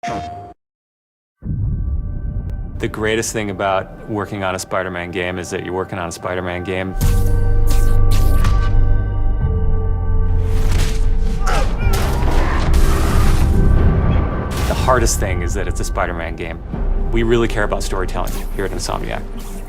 The greatest thing about working on a Spider-Man game is that you're working on a Spider-Man game. The hardest thing is that it's a Spider-Man game. We really care about storytelling here at Insomniac.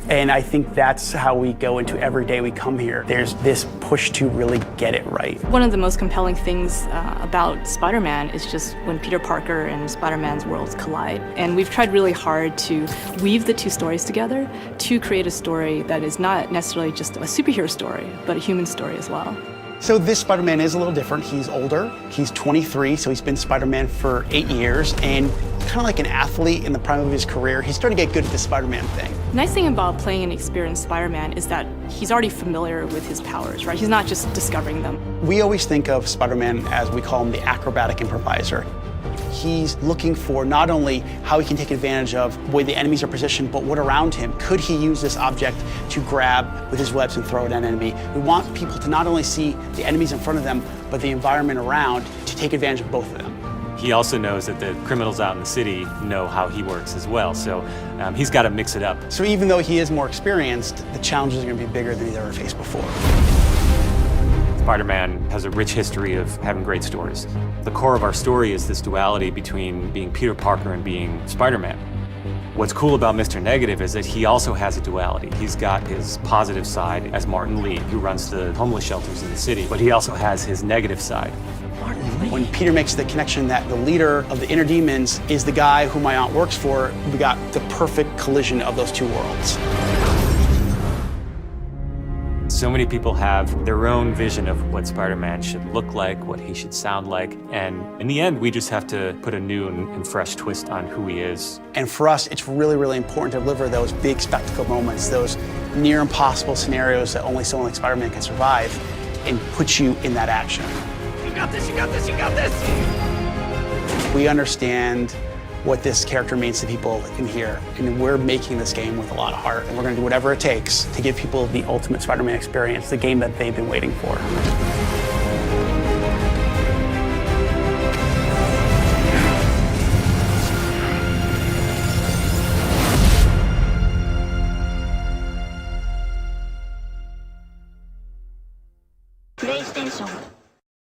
And I think that's how we go into every day we come here. There's this push to really get it right. One of the most compelling things about Spider-Man is just when Peter Parker and Spider-Man's worlds collide. And we've tried really hard to weave the two stories together to create a story that is not necessarily just a superhero story, but a human story as well. So this Spider-Man is a little different. He's older, he's 23, so he's been Spider-Man for 8 years, and kind of like an athlete in the prime of his career, he's starting to get good at the Spider-Man thing. The nice thing about playing an experienced Spider-Man is that he's already familiar with his powers, right? He's not just discovering them. We always think of Spider-Man as, we call him, the acrobatic improviser. He's looking for not only how he can take advantage of the way the enemies are positioned, but what around him. Could he use this object to grab with his webs and throw it at an enemy? We want people to not only see the enemies in front of them, but the environment around, to take advantage of both of them. He also knows that the criminals out in the city know how he works as well, so he's got to mix it up. So even though he is more experienced, the challenges are going to be bigger than he's ever faced before. Spider-Man has a rich history of having great stories. The core of our story is this duality between being Peter Parker and being Spider-Man. What's cool about Mr. Negative is that he also has a duality. He's got his positive side as Martin Lee, who runs the homeless shelters in the city, but he also has his negative side. When Peter makes the connection that the leader of the inner demons is the guy who my aunt works for, we got the perfect collision of those two worlds. So many people have their own vision of what Spider-Man should look like, what he should sound like, and in the end, we just have to put a new and fresh twist on who he is. And for us, it's really, really important to deliver those big spectacle moments, those near impossible scenarios that only someone like Spider-Man can survive, and put you in that action. You got this, you got this, you got this! We understand what this character means to people in here, and we're making this game with a lot of heart, and we're going to do whatever it takes to give people the ultimate Spider-Man experience, the game that they've been waiting for.